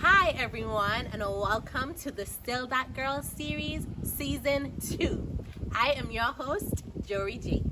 Hi everyone, and welcome to the Still That Girl series, season 2. I am your host, Jory Jake.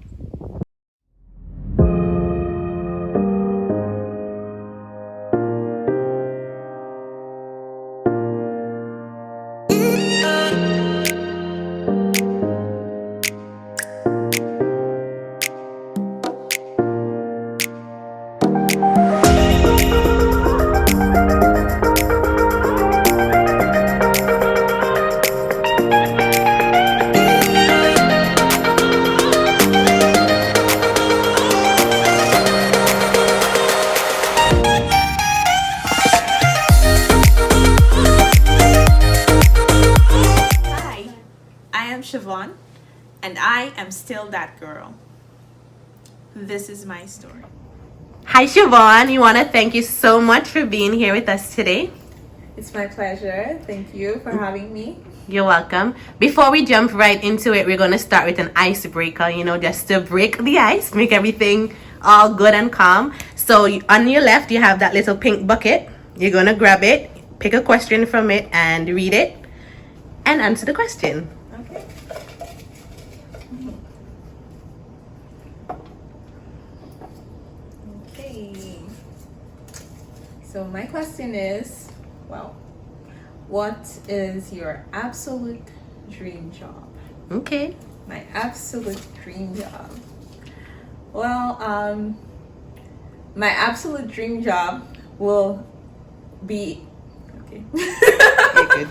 I am Shevon, and I am still that girl. This is my story. Hi Shevon, we want to thank you so much for being here with us today. It's my pleasure. Thank you for having me. You're welcome. Before we jump right into it, we're going to start with an icebreaker, just to break the ice, make everything all good and calm. So on your left, you have that little pink bucket. You're going to grab it, pick a question from it, and read it, and answer the question. Okay. Okay. So my question is, what is your absolute dream job? Okay. My absolute dream job. Well, my absolute dream job will be okay.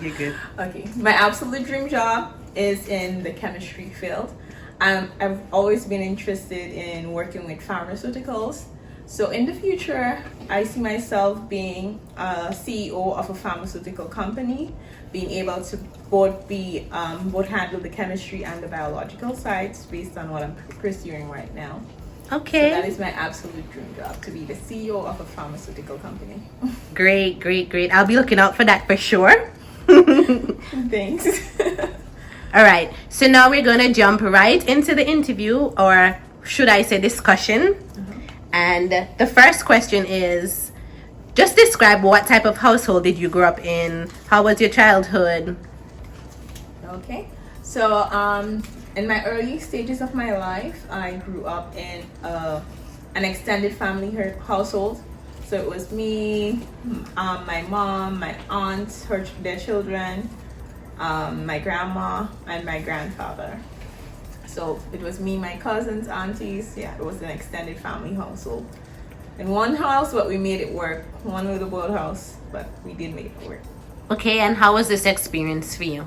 You're good. Okay, my absolute dream job is in the chemistry field. I've always been interested in working with pharmaceuticals. So in the future, I see myself being a CEO of a pharmaceutical company, being able to both handle the chemistry and the biological sides based on what I'm pursuing right now. Okay. So that is my absolute dream job, to be the CEO of a pharmaceutical company. Great. I'll be looking out for that for sure. Thanks. All right. So now we're going to jump right into the interview, or should I say discussion. And the first question is, just describe what type of household did you grow up in? How was your childhood? Okay. So, in my early stages of my life, I grew up in an extended family household. So it was me, my mom, my aunts, their children, my grandma, and my grandfather. So it was me, my cousins, aunties. Yeah, it was an extended family household. In one house, but we made it work. One little boathouse, but we did make it work. Okay, and how was this experience for you?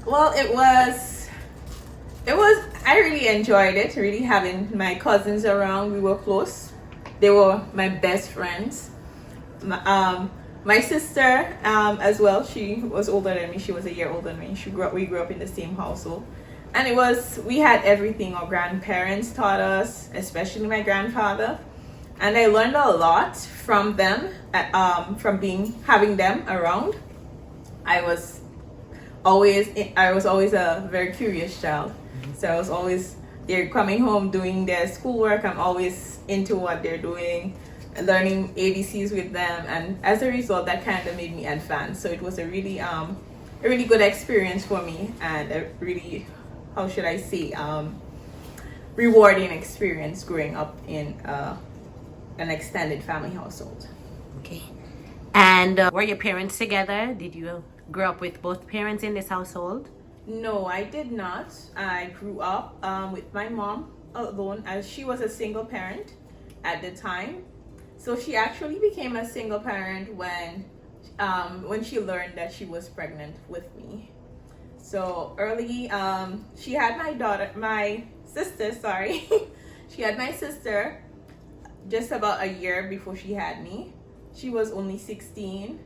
Well, it was, I really enjoyed it, really having my cousins around. We were close. They were my best friends. My sister, as well, she was older than me. She was a year older than me. We grew up in the same household. And we had everything our grandparents taught us, especially my grandfather. And I learned a lot from them, having them around. I was always a very curious child. So I was always, they're coming home doing their schoolwork. I'm always into what they're doing, learning ABCs with them. And as a result, that kind of made me advance. So it was a really good experience for me, and a really, how should I say, rewarding experience growing up in an extended family household. Okay. And were your parents together? Did you grow up with both parents in this household? No, I did not. I grew up with my mom alone, as she was a single parent at the time. So she actually became a single parent when she learned that she was pregnant with me. So early, she had my sister, sorry. She had my sister just about a year before she had me. She was only 16.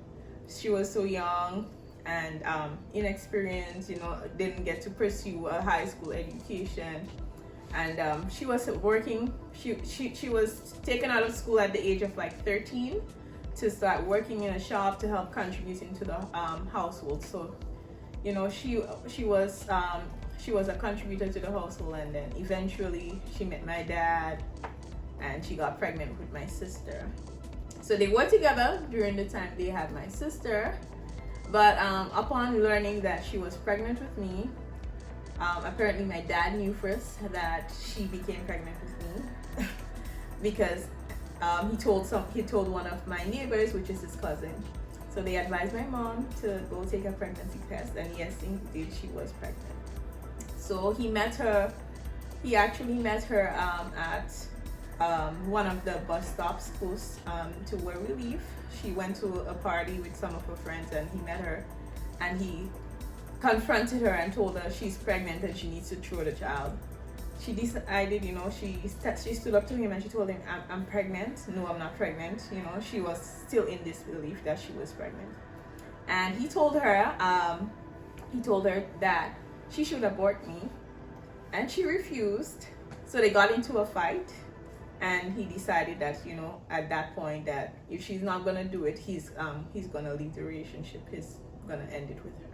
She was so young and inexperienced, didn't get to pursue a high school education. And she was working, she was taken out of school at the age of like 13 to start working in a shop to help contribute into the household. So she was a contributor to the household, and then eventually she met my dad and she got pregnant with my sister. So they were together during the time they had my sister. But upon learning that she was pregnant with me, apparently my dad knew first that she became pregnant with me because he told one of my neighbors, which is his cousin. So they advised my mom to go take a pregnancy test, and yes, indeed, she was pregnant. So he actually met her at one of the bus stops close to where we live. She went to a party with some of her friends, and he met her, and he confronted her and told her she's pregnant and she needs to throw the child. She decided, she stood up to him and she told him, I'm pregnant. No, I'm not pregnant. She was still in this belief that she was pregnant. And he told her that she should abort me. And she refused. So they got into a fight. And he decided that, at that point, that if she's not going to do it, he's going to leave the relationship. He's going to end it with her.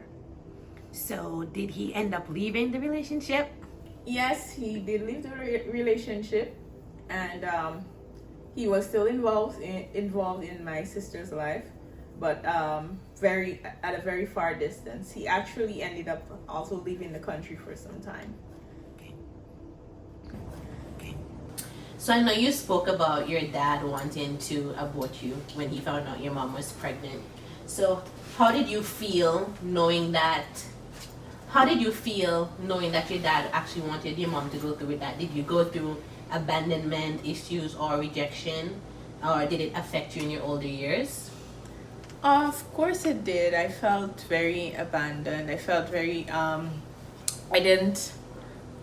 So did he end up leaving the relationship? Yes, he did leave the relationship, and he was still involved in my sister's life, but at a very far distance. He actually ended up also leaving the country for some time. Okay. So I know you spoke about your dad wanting to abort you when he found out your mom was pregnant. So how did you feel knowing that your dad actually wanted your mom to go through with that? Did you go through abandonment issues or rejection, or did it affect you in your older years? Of course it did. I felt very abandoned. I felt very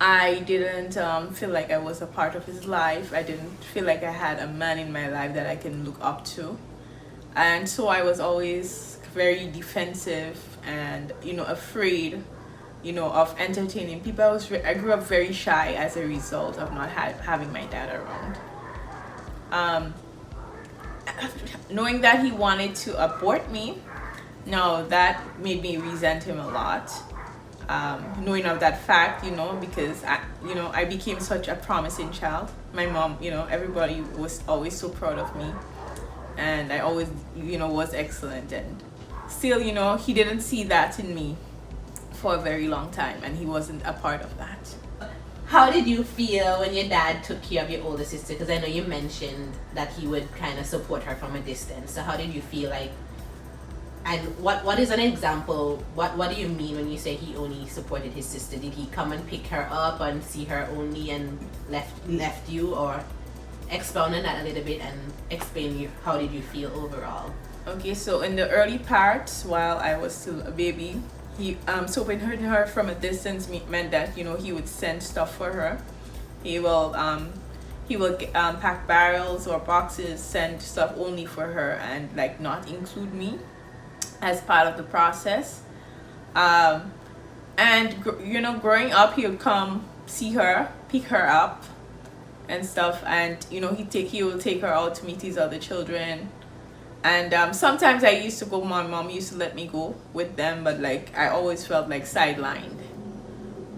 I didn't feel like I was a part of his life. I didn't feel like I had a man in my life that I can look up to. And so I was always very defensive and afraid of entertaining people. I grew up very shy as a result of not having my dad around. Knowing that he wanted to abort me, now that made me resent him a lot. Knowing of that fact, because I became such a promising child. My mom, everybody was always so proud of me, and I always, was excellent. And still, he didn't see that in me for a very long time, and he wasn't a part of that. How did you feel when your dad took care of your older sister? Because I know you mentioned that he would kind of support her from a distance. So how did you feel like? And what is an example? What do you mean when you say he only supported his sister? Did he come and pick her up and see her only and left you, or expound on that a little bit and explain how did you feel overall? Okay, so in the early parts, while I was still a baby, he supporting her from a distance meant that he would send stuff for her. He will pack barrels or boxes, send stuff only for her, and not include me as part of the process. And growing up, he would come see her, pick her up and stuff, and he will take her out to meet his other children. And sometimes I used to go, my mom used to let me go with them, but I always felt sidelined.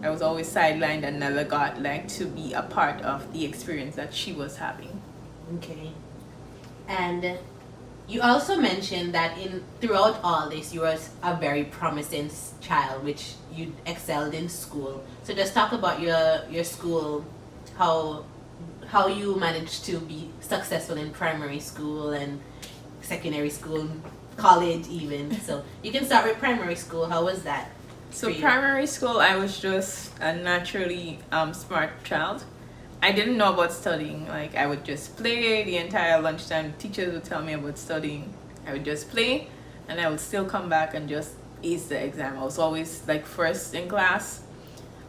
I was always sidelined and never got to be a part of the experience that she was having. Okay. And you also mentioned that throughout all this, you were a very promising child, which you excelled in school. So just talk about your school, how you managed to be successful in primary school and secondary school, college even. So you can start with primary school. How was that? So primary school, I was just a naturally smart child. I didn't know about studying. I would just play the entire lunchtime. Teachers would tell me about studying. I would just play, and I would still come back and just ace the exam. I was always first in class.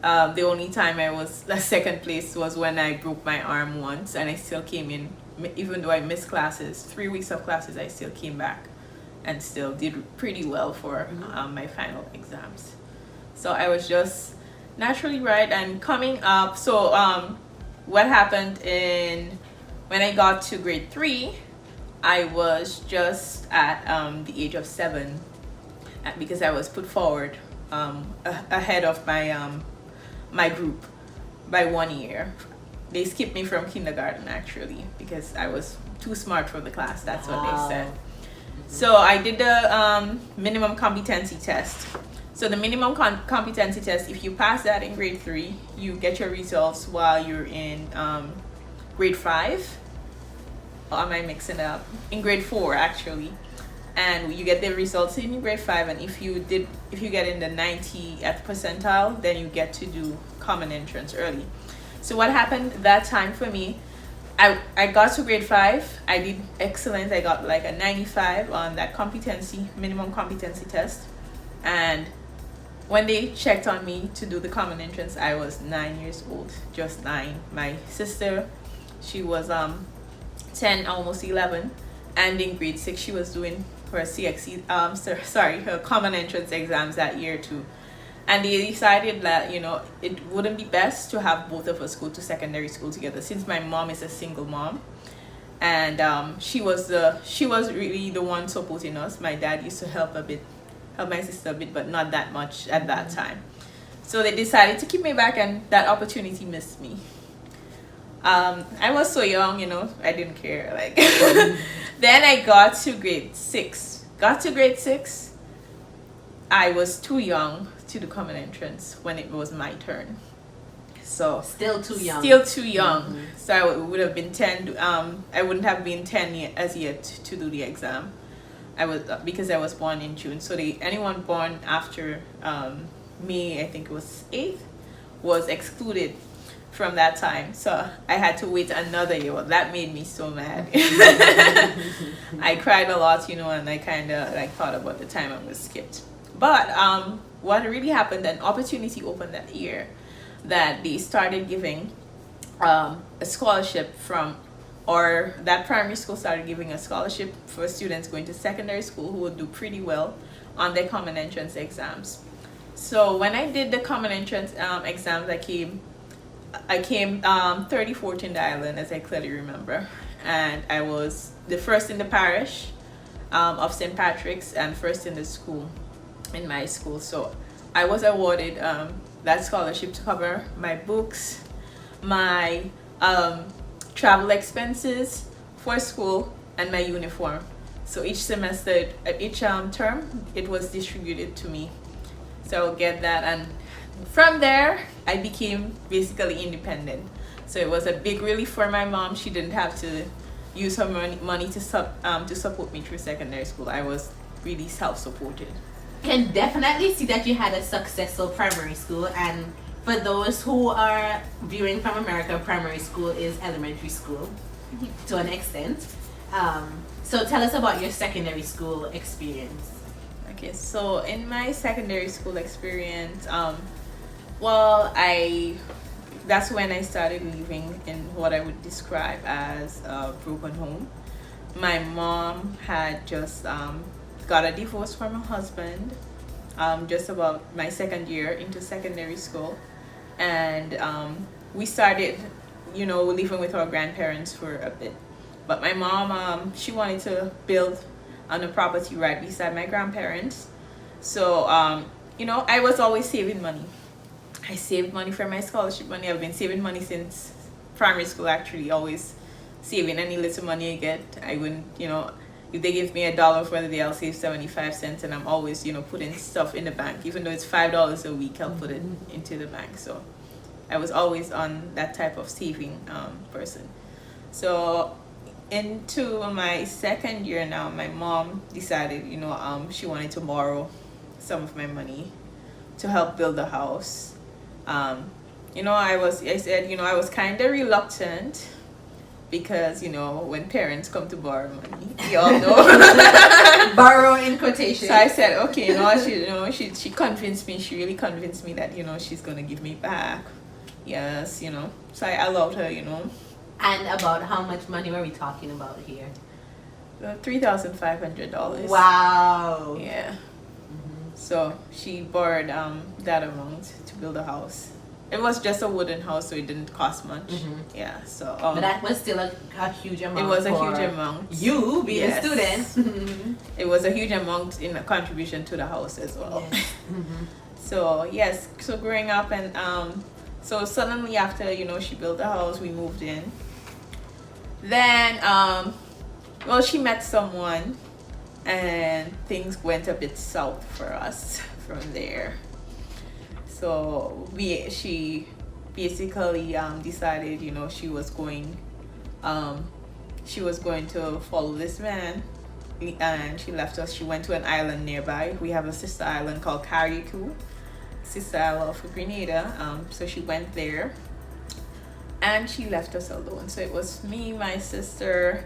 The only time I was second place was when I broke my arm once, and I still came in. Even though I missed classes, 3 weeks of classes, I still came back and still did pretty well for my final exams. So I was just naturally bright. And coming up, so what happened when I got to grade 3, I was just at the age of 7 because I was put forward ahead of my group by 1 year. They skipped me from kindergarten actually because I was too smart for the class. That's what Wow. they said. So I did the minimum competency test. So the minimum competency test, if you pass that in grade 3, you get your results while you're in grade 5. Or am I mixing it up? In grade 4 actually. And you get the results in grade 5, and if you get in the 90th percentile, then you get to do common entrance early. So what happened that time for me, I got to grade 5, I did excellent. I got like a 95 on that minimum competency test. And when they checked on me to do the common entrance, I was 9 years old, just 9. My sister, she was 10, almost 11, and in grade 6 she was doing her her common entrance exams that year too. And they decided that it wouldn't be best to have both of us go to secondary school together, since my mom is a single mom, and she was really the one supporting us. My dad used to help my sister a bit, but not that much at that time. So they decided to keep me back, and that opportunity missed me. I was so young, I didn't care. Like, then I got to grade 6. I was too young to do common entrance when it was my turn. So Still too young. So I would have been 10. I wouldn't have been 10 as yet to do the exam. Because I was born in June. So anyone born after me, I think it was 8th, was excluded from that time. So I had to wait another year. Well, that made me so mad. I cried a lot, and I kind of thought about the time I was skipped. But what really happened, an opportunity opened that year that they started giving a scholarship that primary school started giving a scholarship for students going to secondary school who would do pretty well on their common entrance exams. So when I did the common entrance exams, I came 34th in the island, as I clearly remember, and I was the first in the parish of St. Patrick's and first in the school, in my school. So I was awarded that scholarship to cover my books, my travel expenses for school, and my uniform. So each semester, each term, it was distributed to me. So I would get that, and from there I became basically independent. So it was a big relief for my mom. She didn't have to use her money to support me through secondary school. I was really self-supported. Can definitely see that you had a successful primary school, and for those who are viewing from America, primary school is elementary school to an extent. So tell us about your secondary school experience. Okay, so in my secondary school experience, that's when I started living in what I would describe as a broken home. My mom had just got a divorce from her husband just about my second year into secondary school, and we started living with our grandparents for a bit. But my mom, she wanted to build on a property right beside my grandparents. So I was always saving money. I saved money for my scholarship money. I've been saving money since primary school, actually, always saving any little money I get. I wouldn't, if they give me $1 for the day, I'll save 75 cents, and I'm always, putting stuff in the bank. Even though it's $5 a week, I'll put it into the bank. So I was always on that type of saving person. So into my second year now, my mom decided, she wanted to borrow some of my money to help build the house. I was kind of reluctant, because when parents come to borrow money, you all know. Borrow in quotation. So I said, okay, she convinced me. She really convinced me that she's gonna give me back. Yes, so I allowed her. And about how much money were we talking about here? $3,500. Wow. Yeah. So she borrowed that amount to build a house. It was just a wooden house, so it didn't cost much. Yeah. So. But that was still a huge amount. It was a huge amount. You being a student. It was a huge amount in a contribution to the house as well. Yes. So yes. So growing up, and so suddenly after she built the house, we moved in. Then well, she met someone, and things went a bit south for us from there. So she basically decided, you know, she was going to follow this man, and she left us. She went to an island nearby. We have a sister island called Carriacou, sister island of Grenada. So she went there, and she left us alone. So it was me, my sister,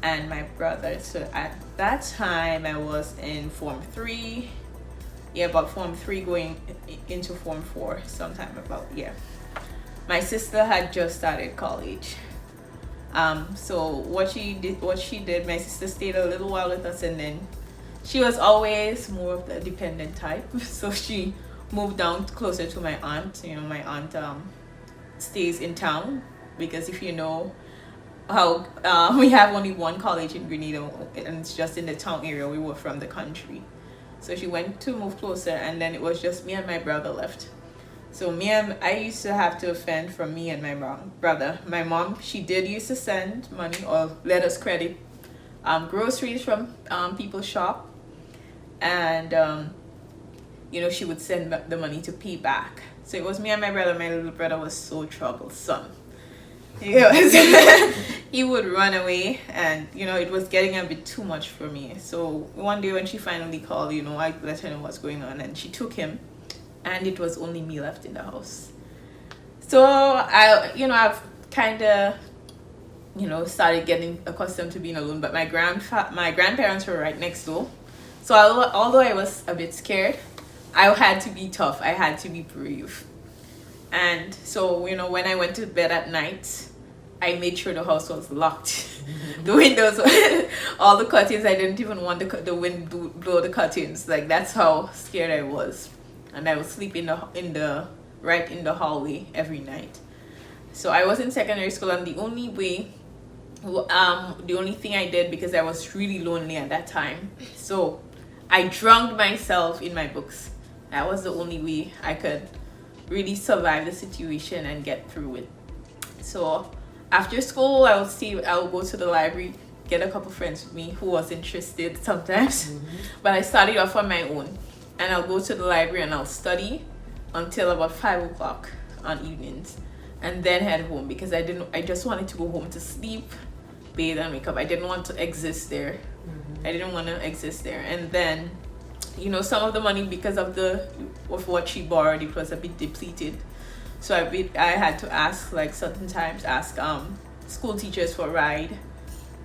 and my brother. So at that time I was in Form 3. Yeah, about Form 3 going into Form 4 sometime about, yeah. My sister had just started college. So what she did, my sister stayed a little while with us, and then she was always more of the dependent type. So she moved down closer to my aunt. You know, my aunt stays in town, because if you know how we have only one college in Grenada, and it's just in the town area. We were from the country. So she went to move closer, and then it was just me and my brother left. So I used to have to fend from me and my brother. My mom, she did used to send money or let us credit groceries from people's shop, and you know, she would send the money to pay back. So it was me and my brother. My little brother was so troublesome. He would run away, and you know, it was getting a bit too much for me. So one day when she finally called, you know, I let her know what's going on, and she took him, and it was only me left in the house. So I've kind of, you know, started getting accustomed to being alone. But my grandparents were right next door. So although I was a bit scared, I had to be tough. I had to be brave. And so, you know, when I went to bed at night, I made sure the house was locked. The windows, all the curtains. I didn't even want the wind to blow the curtains. Like, that's how scared I was. And I would sleep right in the hallway every night. So I was in secondary school, and the only thing I did, because I was really lonely at that time, so I drowned myself in my books. That was the only way I could really survive the situation and get through it. So after school, I would go to the library, get a couple friends with me who was interested sometimes. But I started off on my own, and I'll go to the library and I'll study until about 5 o'clock on evenings, and then head home, because I just wanted to go home to sleep, bathe, and wake up. I didn't want to exist there. I didn't want to exist there. And then, you know, some of the money, because of what she borrowed, it was a bit depleted. So I had to ask, like, certain times, school teachers for a ride.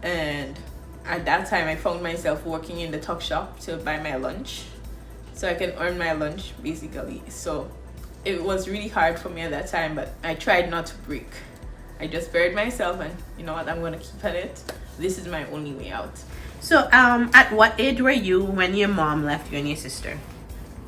And at that time, I found myself working in the tuck shop to buy my lunch, so I can earn my lunch, basically. So it was really hard for me at that time, but I tried not to break. I just buried myself, and you know what, I'm going to keep at it. This is my only way out. So at what age were you when your mom left you and your sister?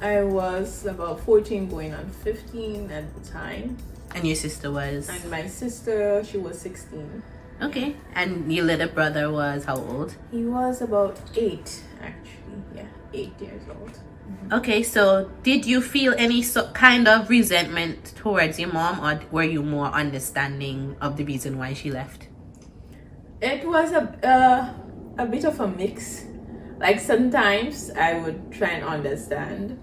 I was about 14 going on 15 at the time. And your sister was? And my sister, she was 16. Okay. And your little brother was how old? He was about 8, actually. Yeah, 8 years old. Okay, so did you feel any kind of resentment towards your mom, or were you more understanding of the reason why she left? It was a bit of a mix. Like, sometimes I would try and understand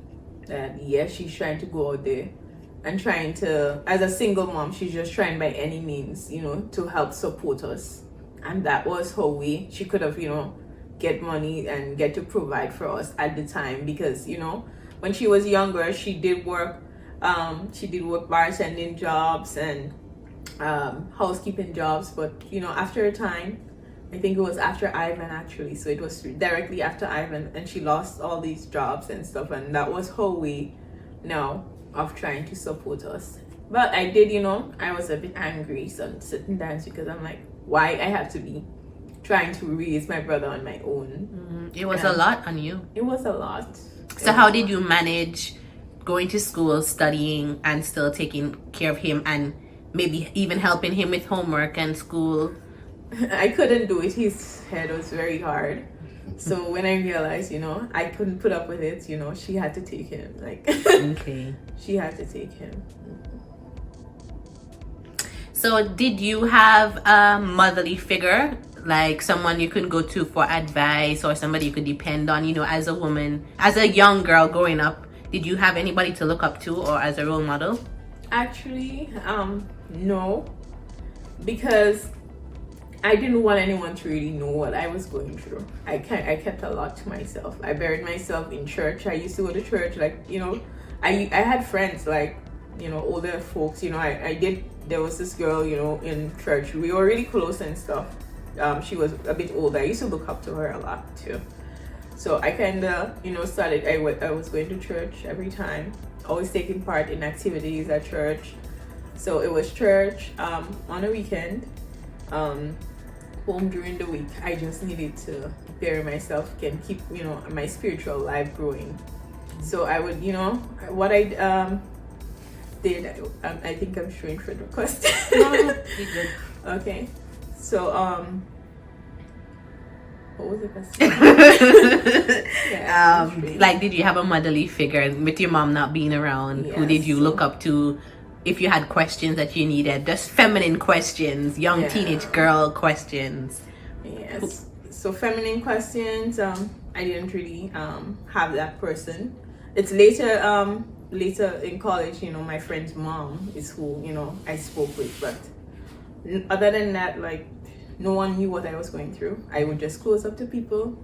that, yes, she's trying to go out there and trying to, as a single mom, she's just trying by any means, you know, to help support us. And that was her way. She could have, you know, get money and get to provide for us at the time, because, you know, when she was younger, she did work bartending jobs and housekeeping jobs. But, you know, after a time, I think it was after Ivan, actually, so it was directly after Ivan, and she lost all these jobs and stuff, and that was her way now of trying to support us. But I did, you know, I was a bit angry certain times, because I'm like, why I have to be trying to raise my brother on my own. It was a lot on you. It was a lot. So how did you manage going to school, studying, and still taking care of him, and maybe even helping him with homework and school? I couldn't do it. His head was very hard. So when I realized, you know, I couldn't put up with it, you know, she had to take him. Like, okay. She had to take him. So did you have a motherly figure, like someone you could go to for advice or somebody you could depend on, you know, as a woman, as a young girl growing up? Did you have anybody to look up to or as a role model? Actually, no, because I didn't want anyone to really know what I was going through. I kept a lot to myself. I buried myself in church. I used to go to church, like, you know, I had friends, like, you know, older folks, you know, there was this girl, you know, in church. We were really close and stuff. She was a bit older. I used to look up to her a lot too. So I kind of, you know, I was going to church every time, always taking part in activities at church. So it was church on a weekend, home during the week. I just needed to bury myself and keep, you know, my spiritual life growing. So I would, you know, what I did, I think I'm showing for the question. No, you're good. Okay. So, what was the question? Like, did you have a motherly figure with your mom not being around? Yes. Who did you look up to if you had questions that you needed? Just feminine questions, young teenage girl questions. Yes. So feminine questions. I didn't really have that person. It's later in college, you know, my friend's mom is who, you know, I spoke with, but other than that, like, no one knew what I was going through. I would just close up to people,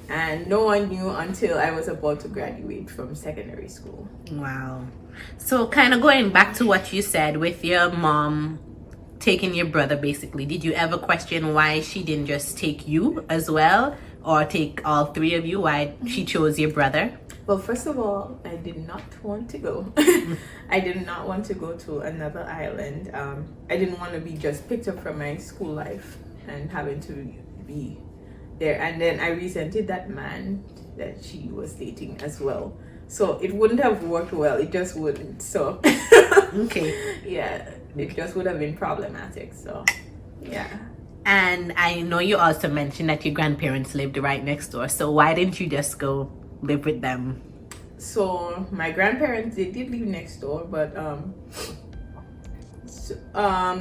and no one knew until I was about to graduate from secondary school. Wow. So kind of going back to what you said with your mom taking your brother, basically, did you ever question why she didn't just take you as well, or take all three of you, why she chose your brother? Well, first of all, I did not want to go. I did not want to go to another island. I didn't want to be just picked up from my school life and having to be there. And then I resented that man that she was dating as well. So it wouldn't have worked well. It just wouldn't. So, Okay. yeah, it just would have been problematic. So, yeah. And I know you also mentioned that your grandparents lived right next door. So why didn't you just go live with them? So my grandparents, they did live next door, but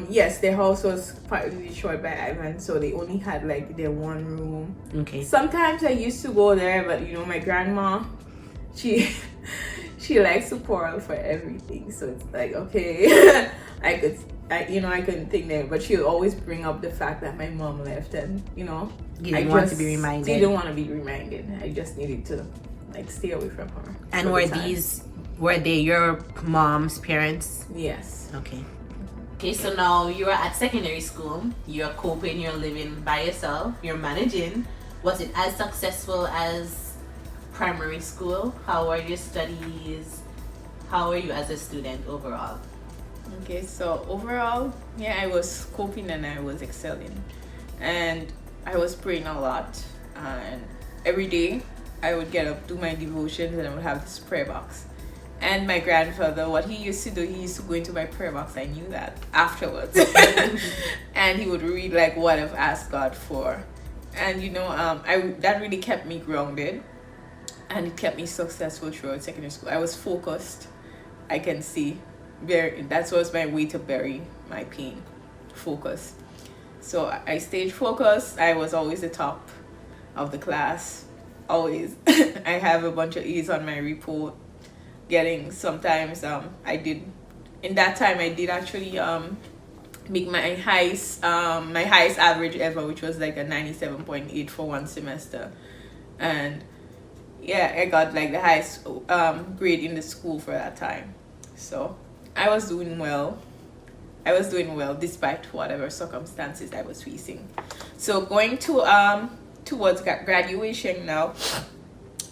yes, their house was partly destroyed by Ivan, so they only had like their one room. Okay. Sometimes I used to go there, but you know, my grandma, she likes to quarrel for everything, so it's like, okay. I couldn't think there, but she would always bring up the fact that my mom left, and you know, You didn't want to be reminded. Didn't want to be reminded. I just needed to like stay away from her. And were they your mom's parents? Yes. Okay. Okay, so now you're at secondary school, you're coping, you're living by yourself, you're managing. Was it as successful as primary school? How were your studies? How were you as a student overall? Okay, so overall, yeah, I was coping and I was excelling. And I was praying a lot. And every day I would get up, do my devotions, and I would have this prayer box. And my grandfather, what he used to do, he used to go into my prayer box. I knew that afterwards. And he would read like what I've asked God for. And you know, that really kept me grounded. And it kept me successful throughout secondary school. I was focused. I can see. That was my way to bury my pain. Focus. So I stayed focused. I was always the top of the class. Always. I have a bunch of E's on my report. Sometimes I did, in that time I did actually make my highest average ever, which was like a 97.8 for one semester. And yeah, I got like the highest grade in the school for that time. So I was doing well despite whatever circumstances I was facing. So going to towards graduation now,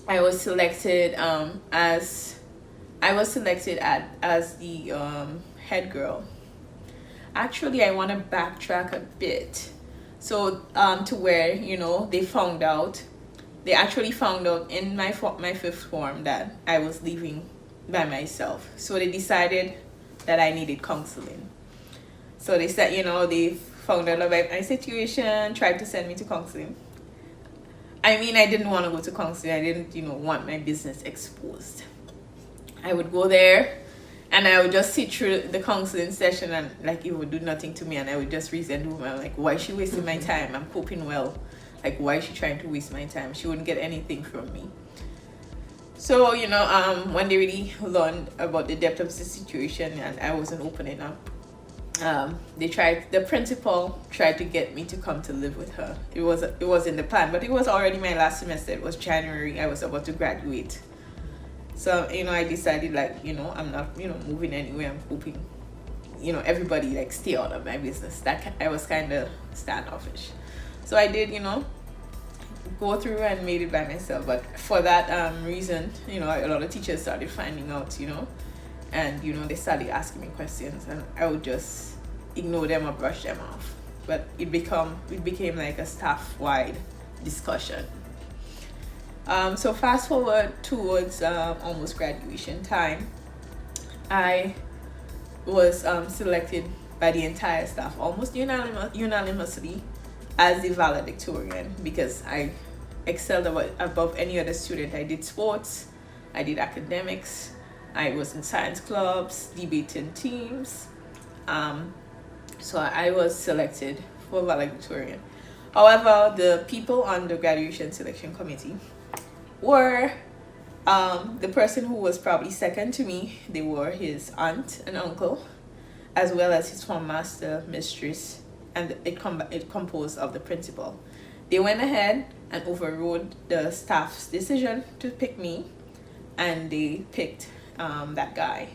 I was selected as the head girl. Actually, I want to backtrack a bit. So to where, you know, they actually found out in my fifth form that I was leaving by myself. So they decided that I needed counseling. So they said, you know, they found out about my situation, tried to send me to counseling. I mean, I didn't want to go to counseling. I didn't, you know, want my business exposed. I would go there And I would just sit through the counseling session, and like it would do nothing to me, and I would just resent the woman. I'm like, why is she wasting my time? I'm coping well. Like, why is she trying to waste my time? She wouldn't get anything from me. So, you know, when they really learned about the depth of the situation and I wasn't opening up, the principal tried to get me to come to live with her. It was in the plan, but it was already my last semester. It was January. I was about to graduate. So, you know, I decided, like, you know, I'm not, you know, moving anywhere. I'm hoping, you know, everybody, like, stay out of my business. I was kind of standoffish. So I did, you know, go through and made it by myself. But for that reason, you know, a lot of teachers started finding out, you know, and, you know, they started asking me questions, and I would just ignore them or brush them off. But it became like a staff-wide discussion. So fast forward towards almost graduation time, I was selected by the entire staff, almost unanimously, as the valedictorian, because I excelled above any other student. I did sports, I did academics, I was in science clubs, debating teams. So I was selected for valedictorian. However, the people on the graduation selection committee were the person who was probably second to me. They were his aunt and uncle, as well as his former master, mistress, and it composed of the principal. They went ahead and overrode the staff's decision to pick me, and they picked that guy.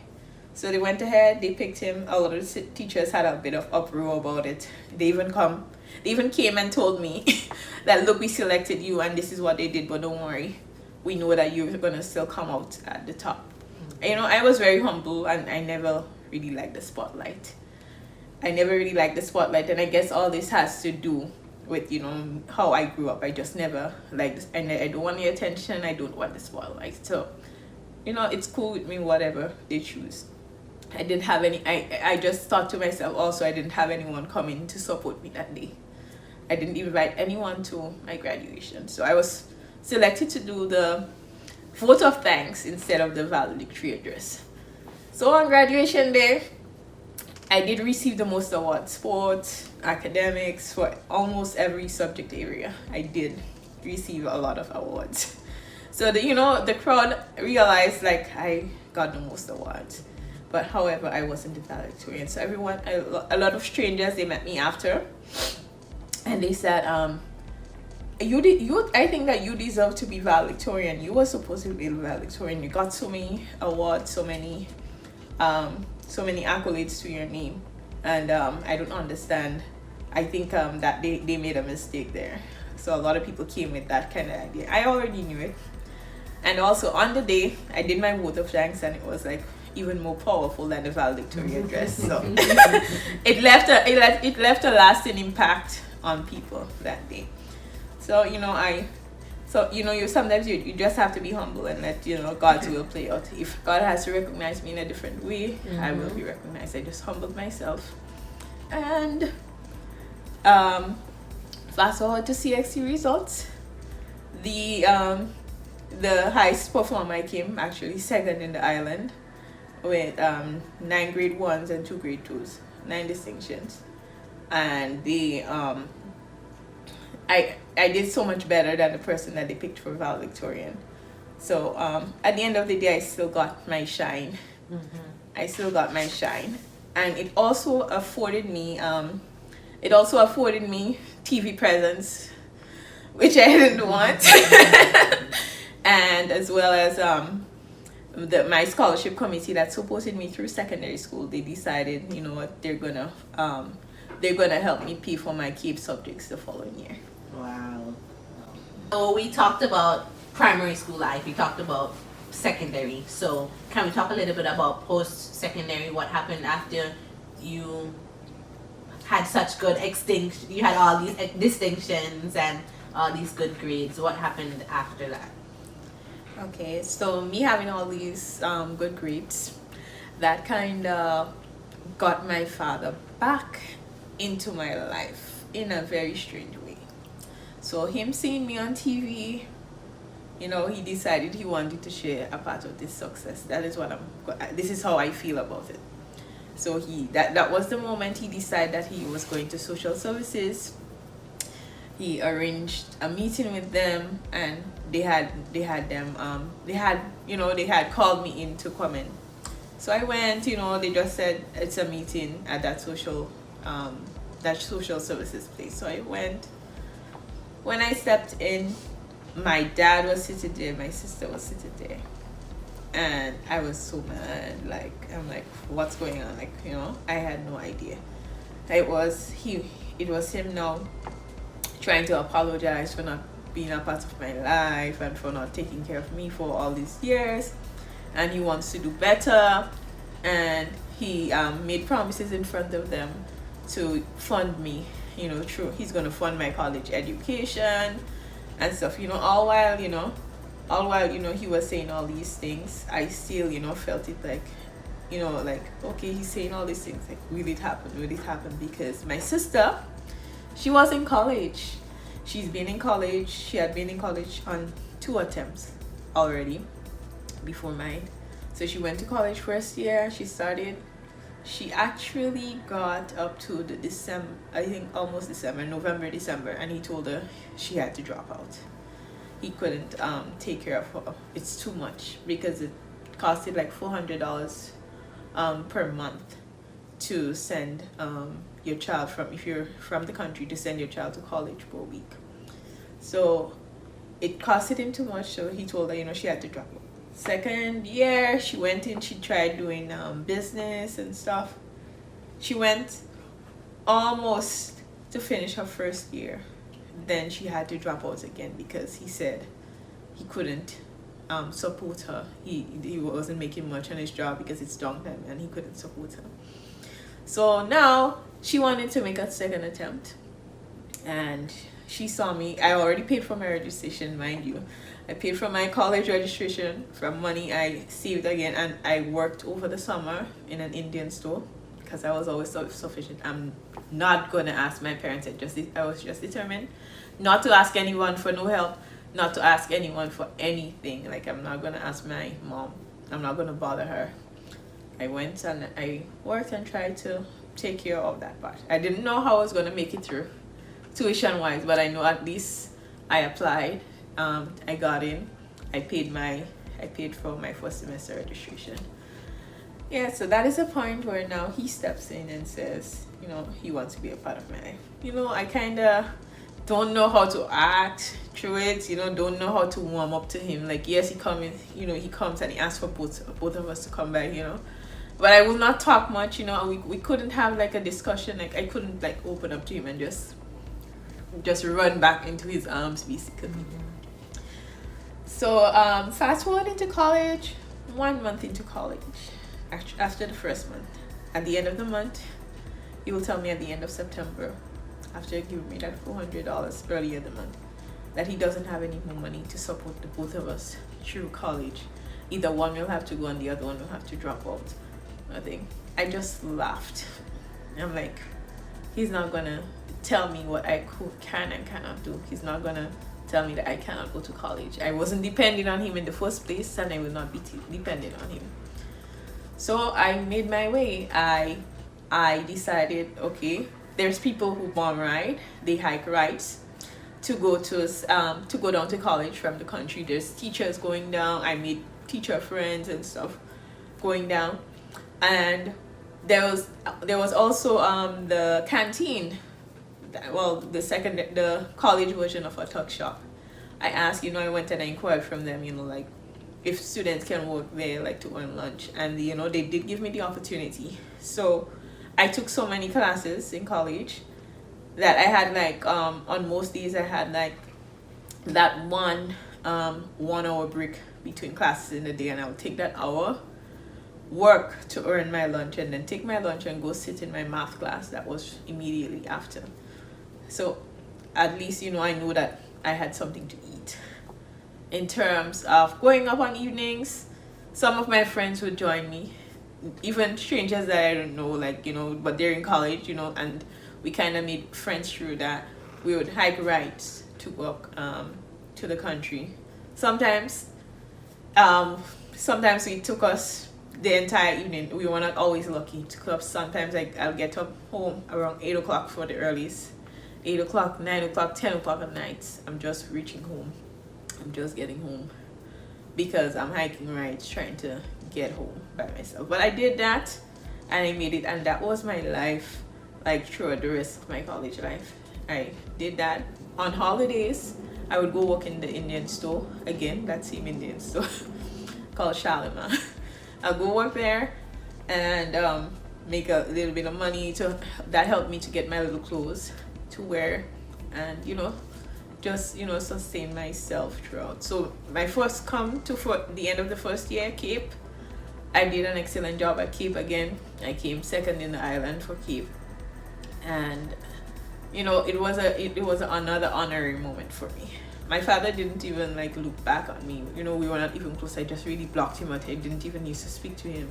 So they went ahead, they picked him. A lot of the teachers had a bit of uproar about it. They even came and told me that, look, we selected you and this is what they did, but don't worry, we know that you're gonna still come out at the top. You know, I was very humble, and I never really liked the spotlight. And I guess all this has to do with, you know, how I grew up. I just never liked this, and I don't want the attention, I don't want the spotlight. So, you know, it's cool with me, whatever they choose. I didn't have any, I just thought to myself also, I didn't have anyone coming to support me that day. I didn't invite anyone to my graduation. So I was selected to do the vote of thanks instead of the valedictory address. So on graduation day, I did receive the most awards, sports, academics, for almost every subject area. I did receive a lot of awards. So the crowd realized, like, I got the most awards. But however, I wasn't the valedictorian. So everyone, a lot of strangers, they met me after, and they said, I think that you deserve to be valedictorian. You were supposed to be the valedictorian. You got so many awards, so many accolades to your name, and I don't understand. I think that they made a mistake there. So a lot of people came with that kind of idea. I already knew it. And also on the day, I did my vote of thanks, and it was like even more powerful than the valedictorian address. So it left a lasting impact on people that day. So you sometimes you just have to be humble and let God's will play out. If God has to recognize me in a different way, I will be recognized. I just humbled myself, and fast forward to CXC results. The highest performer I came actually second in the island with 9 grade 1s and 2 grade 2s, 9 distinctions, and I did so much better than the person that they picked for valedictorian. So at the end of the day, I still got my shine. I still got my shine, and it also afforded me TV presence, which I didn't want. And as well as my scholarship committee that supported me through secondary school, they decided, you know what, they're gonna help me pay for my CAPE subjects the following year. Wow. So we talked about primary school life, we talked about secondary. So can we talk a little bit about post-secondary? What happened after you had such good you had all these distinctions and all these good grades? What happened after that? Okay, so me having all these good grades, that kind of got my father back into my life in a very strange way. So him seeing me on TV, he decided he wanted to share a part of this success. That is what this is how I feel about it. So that was the moment he decided that he was going to social services. He arranged a meeting with them, and they had called me in to come in. So I went. They just said it's a meeting at that social services place. So I went. When I stepped in, my dad was sitting there, my sister was sitting there, and I was so mad. I'm like, what's going on? I had no idea. It was him now trying to apologize for not being a part of my life and for not taking care of me for all these years, and he wants to do better, and he made promises in front of them to fund me, he's going to fund my college education and stuff, all while he was saying all these things. I still felt it like okay, he's saying all these things, will it happen? Because my sister, she was in college. She had been in college on 2 attempts already before mine. So she went to college first year. She actually got up to the December, I think almost November, December, and he told her she had to drop out. He couldn't take care of her. It's too much, because it costed like $400 per month to send your child if you're from the country, to send your child to college for a week. So it costed him too much, so he told her she had to drop out. Second year, she went in, she tried doing business and stuff. She went almost to finish her first year. Then she had to drop out again because he said he couldn't support her. He wasn't making much on his job because it's downtime, and he couldn't support her. So now she wanted to make a second attempt, and she saw me. I already paid for my registration, mind you. I paid for my college registration from money I saved again, and I worked over the summer in an Indian store because I was always self-sufficient. I'm not gonna ask my parents. I was just determined not to ask anyone for no help, not to ask anyone for anything. I'm not gonna ask my mom. I'm not gonna bother her. I went and I worked and tried to take care of that part. I didn't know how I was gonna make it through tuition wise, but I know at least I applied. I got in. I paid for my first semester registration. Yeah, so that is a point where now he steps in and says, he wants to be a part of my life. I kind of don't know how to act through it. Don't know how to warm up to him. Yes, he comes and he asks for both of us to come by. But I will not talk much. We couldn't have a discussion. I couldn't open up to him and just run back into his arms basically. Mm-hmm. So fast forward into college, 1 month into college, after the first month, at the end of the month, he will tell me at the end of September, after giving me that $400 earlier in the month, that he doesn't have any more money to support the both of us through college. Either one will have to go and the other one will have to drop out. I just laughed. I'm like, he's not gonna tell me what I can and cannot do. He's not gonna tell me that I cannot go to college. I wasn't depending on him in the first place, and I will not be dependent on him. So I made my way. I decided, okay, there's people who bomb ride, they hike rides to go down to college from the country. There's teachers going down. I made teacher friends and stuff going down, and there was also the canteen. Well, the college version of a tuck shop. I asked, I went and I inquired from them, if students can work there, to earn lunch, and they did give me the opportunity. So I took so many classes in college that I had on most days I had that 1 hour break between classes in the day, and I would take that hour, work to earn my lunch, and then take my lunch and go sit in my math class that was immediately after. So at least I knew that I had something to eat. In terms of going up on evenings, some of my friends would join me, even strangers that I don't know, but they're in college, and we kind of made friends through that. We would hike rides to walk to the country Sometimes, sometimes we took us the entire evening. We were not always lucky to club. Sometimes I'll get up home around 8 o'clock for the earliest. 8 o'clock, 9 o'clock, 10 o'clock at night. I'm just reaching home. I'm just getting home because I'm hiking rides trying to get home by myself. But I did that and I made it, and that was my life like throughout the rest of my college life. I did that. On holidays, I would go work in the Indian store. Again, that same Indian store called Shalimar. I'll go work there and make a little bit of money that helped me to get my little clothes to wear, and just sustain myself throughout. So my first come to for the end of the first year, Cape, I did an excellent job at Cape again. I came second in the island for Cape, and it was another honorary moment for me. My father didn't even like look back on me. We were not even close. I just really blocked him out. I didn't even used to speak to him.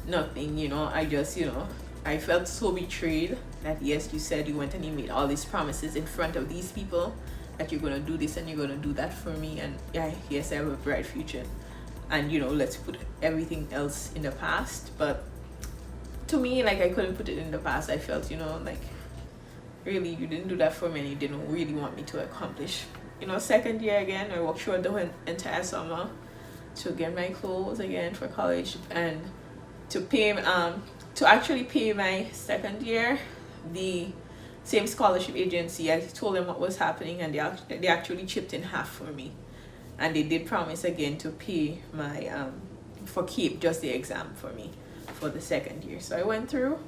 Nothing, I just, I felt so betrayed that yes, you said you went and you made all these promises in front of these people that you're gonna do this and you're gonna do that for me, and yes, I have a bright future, and let's put everything else in the past. But to me, like, I couldn't put it in the past. I felt, like, really, you didn't do that for me and you didn't really want me to accomplish. Second year again, I worked through the entire summer to get my clothes again for college, and to actually pay my second year, the same scholarship agency, I told them what was happening, and they actually chipped in half for me, and they did promise again to pay my for keep just the exam for me for the second year. So I went through.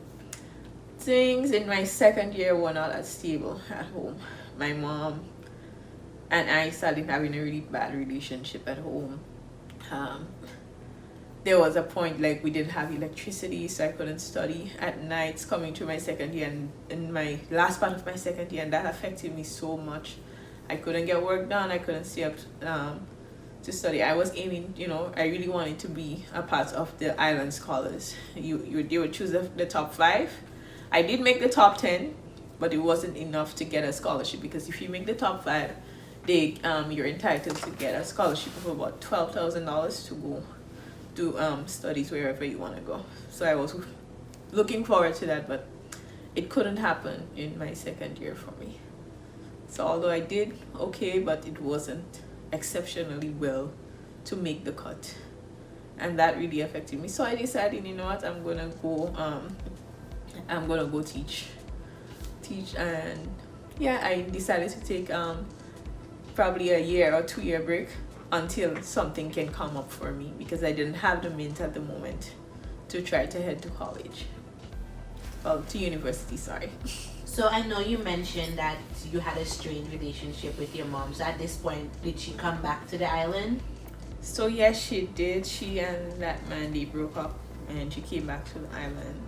Things in my second year were not as stable at home. My mom and I started having a really bad relationship at home. There was a point like we didn't have electricity, so I couldn't study at nights coming to my second year, and in my last part of my second year, and that affected me so much. I couldn't get work done. I couldn't stay up to study. I was aiming, I really wanted to be a part of the island scholars. They would choose the top 5. I did make the top 10, but it wasn't enough to get a scholarship, because if you make the top 5, you're entitled to get a scholarship of about $12,000 to go do studies wherever you want to go. So I was looking forward to that, but it couldn't happen in my second year for me. So although I did okay, but it wasn't exceptionally well to make the cut, and that really affected me. So I decided, you know what, I'm gonna go teach, and I decided to take probably a year or 2 year break until something can come up for me, because I didn't have the means at the moment to try to head to college. Well, to university, sorry. So I know you mentioned that you had a strained relationship with your mom. So at this point, did she come back to the island? So yes, she did. She and that man, they broke up, and she came back to the island.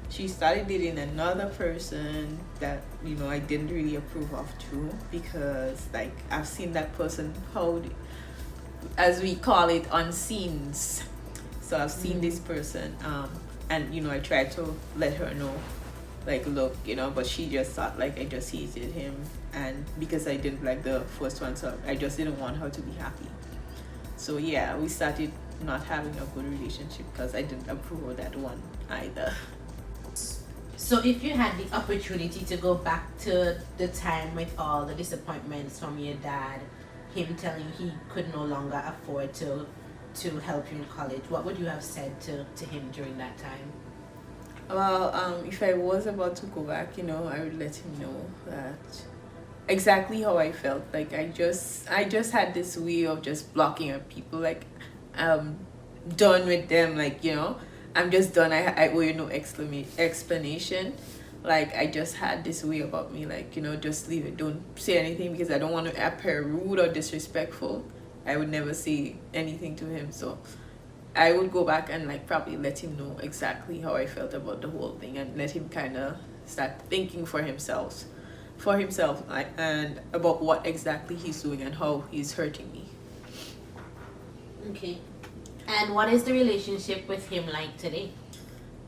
She started dating another person that I didn't really approve of too, because like I've seen that person, how, as we call it, on scenes. So I've seen this person, and I tried to let her know, like, look, but she just thought like I just hated him, and because I didn't like the first one, so I just didn't want her to be happy. So we started not having a good relationship because I didn't approve of that one either. So if you had the opportunity to go back to the time with all the disappointments from your dad, him telling he could no longer afford to help you in college, what would you have said to him during that time? Well, if I was about to go back, I would let him know that exactly how I felt. Like I just had this way of just blocking out people. Like I'm done with them. Like I'm just done. I owe you no explanation. Like I just had this way about me. Like just leave it. Don't say anything, because I don't want to appear rude or disrespectful. I would never say anything to him. So I would go back and like probably let him know exactly how I felt about the whole thing, and let him kind of start thinking for himself, like, and about what exactly he's doing and how he's hurting me. Okay. And what is the relationship with him like today?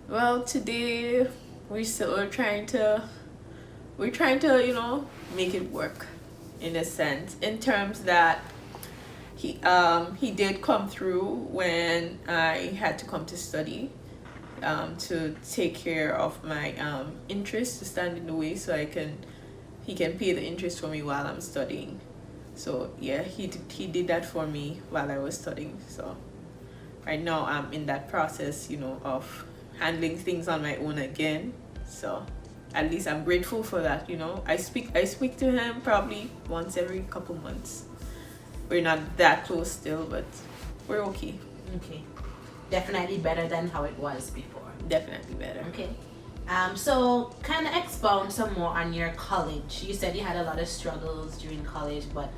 Well, today we're trying to make it work, in a sense, in terms that he did come through when I had to come to study, to take care of my interest, to stand in the way so he can pay the interest for me while I'm studying. So yeah, he did that for me while I was studying. So right now I'm in that process, of handling things on my own again. So at least I'm grateful for that. I speak to him probably once every couple months. We're not that close still, but we're okay. Okay. Definitely better than how it was before. Definitely better. Okay. So kind of expound some more on your college. You said you had a lot of struggles during college, but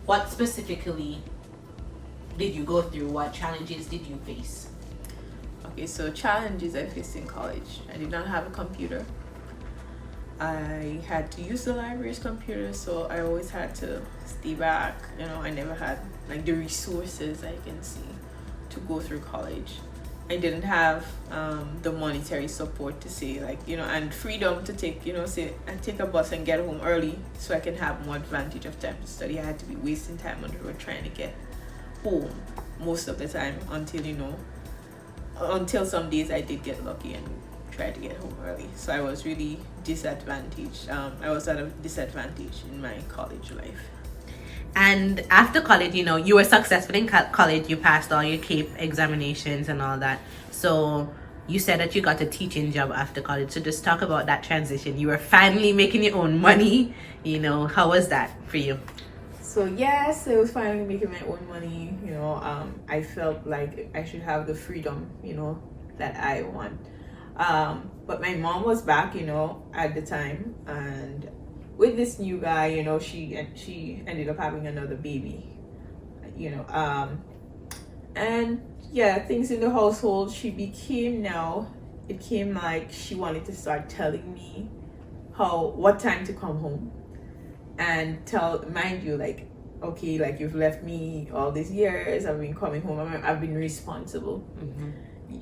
what specifically did you go through? What challenges did you face? Okay, so challenges I faced in college. I did not have a computer. I had to use the library's computer, so I always had to stay back. I never had like the resources I can see to go through college. I didn't have the monetary support to say and freedom to take, say I take a bus and get home early so I can have more advantage of time to study. I had to be wasting time on the road trying to get home most of the time until some days I did get lucky and tried to get home early. So I was really disadvantaged. I was at a disadvantage in my college life. And after college, you were successful in college. You passed all your CAPE examinations and all that. So you said that you got a teaching job after college. So just talk about that transition. You were finally making your own money. How was that for you? So yes, I was finally making my own money. I felt like I should have the freedom, that I want. But my mom was back, at the time, and with this new guy, she ended up having another baby, and yeah, things in the household, it came like she wanted to start telling me what time to come home, and mind you, okay, you've left me all these years, I've been coming home, I've been responsible. Mm-hmm.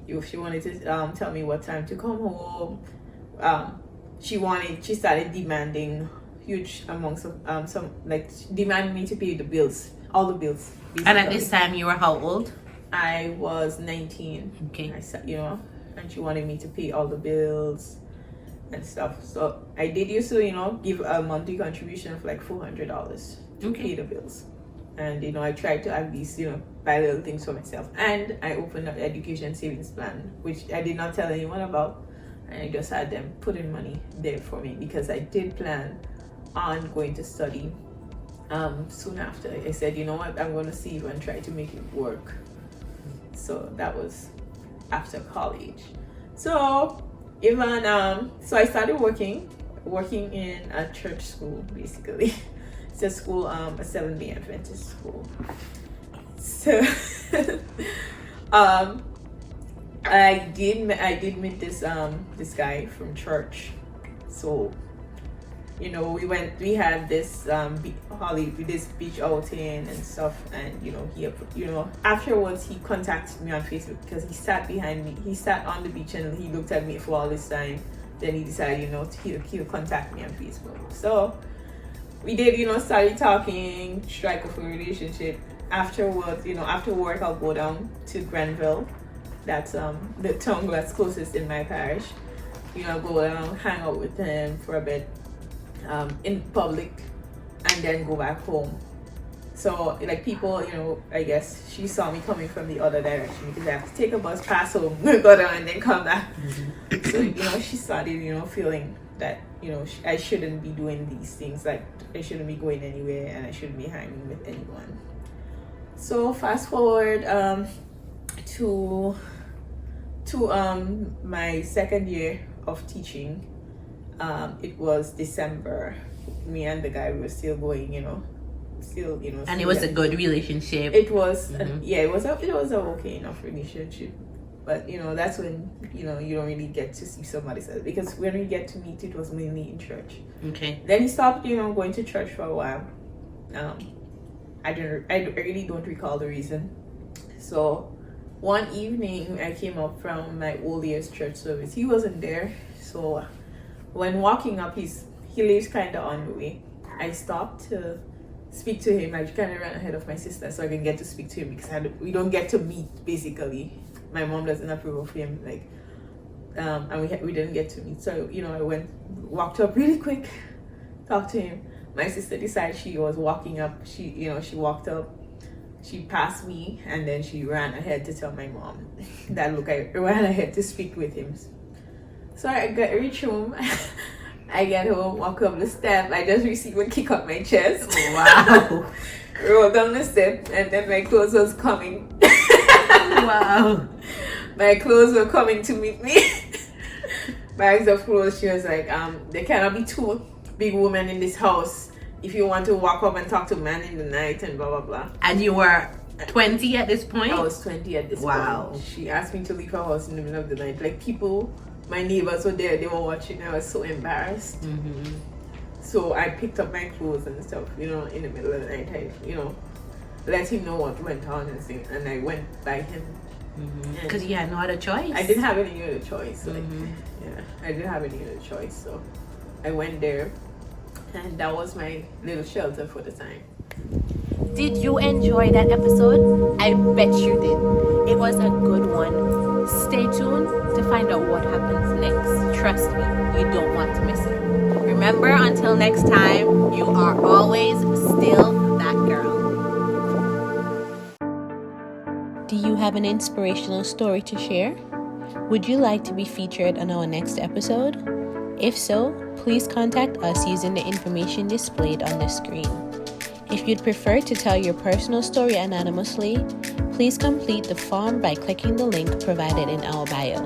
If she wanted to tell me what time to come home, she started demanding huge amounts of demanding me to pay all the bills basically. And at this time you were how old? I was 19. Okay. And she wanted me to pay all the bills and stuff. So I did used to give a monthly contribution of $400 to pay the bills. And I tried to at least buy little things for myself. And I opened up education savings plan, which I did not tell anyone about, and I just had them put in money there for me because I did plan on going to study soon after. I said, you know what, I'm going to see and try to make it work. So that was after college. So so I started working in a church school, basically. It's a school, a Seventh-day Adventist school. So I did meet this guy from church. So we had this this beach outing and stuff, and he afterwards he contacted me on Facebook because he sat behind me. He sat on the beach and he looked at me for all this time. Then he decided he'll contact me on Facebook. So we did started talking, strike up a relationship. Afterwards, after work I'll go down to Granville. That's the town that's closest in my parish. Go down, hang out with him for a bit in public, and then go back home. So people, I guess she saw me coming from the other direction because I have to take a bus, pass home, go down, and then come back. So she started feeling that I shouldn't be doing these things, I shouldn't be going anywhere and I shouldn't be hanging with anyone. So fast forward to my second year of teaching. It was December. Me and the guy, we were still going, and it was a good relationship. It was it was a okay enough relationship. But that's when you don't really get to see somebody else, because when we get to meet, it was mainly in church. Okay. Then he stopped going to church for a while. I really don't recall the reason. So one evening I came up from my old year's church service. He wasn't there. So when walking up, he lives kind of on the way. I stopped to speak to him. I kind of ran ahead of my sister so I can get to speak to him because we don't get to meet, basically. My mom doesn't approve of him, like, and we didn't get to meet. So, you know, I walked up really quick, talked to him. My sister decided she was walking up. She walked up, she passed me, and then she ran ahead to tell my mom that, look, I ran ahead to speak with him. So I reach home. I get home, walk up the step. I just received a kick on my chest. Wow. Rolled down the step, and then my clothes was coming. Wow. My clothes were coming to meet me. Bags of clothes. She was like, there cannot be two big women in this house if you want to walk up and talk to man in the night and blah blah blah. And you were 20 at this point? I was 20 at this point. She asked me to leave her house in the middle of the night. Like, people, my neighbors were there, they were watching. I was so embarrassed. Mm-hmm. So I picked up my clothes and stuff, you know, in the middle of the night. I, you know, let him know what went on and I went by him. Because you had no other choice. I didn't have any other choice. Like, Mm-hmm. yeah, I didn't have any other choice. So I went there, and that was my little shelter for the time. Did you enjoy that episode? I bet you did. It was a good one. Stay tuned to find out what happens next. Trust me, you don't want to miss it. Remember, until next time, you are always still that girl. Do you have an inspirational story to share? Would you like to be featured on our next episode? If so, please contact us using the information displayed on the screen. If you'd prefer to tell your personal story anonymously, please complete the form by clicking the link provided in our bio.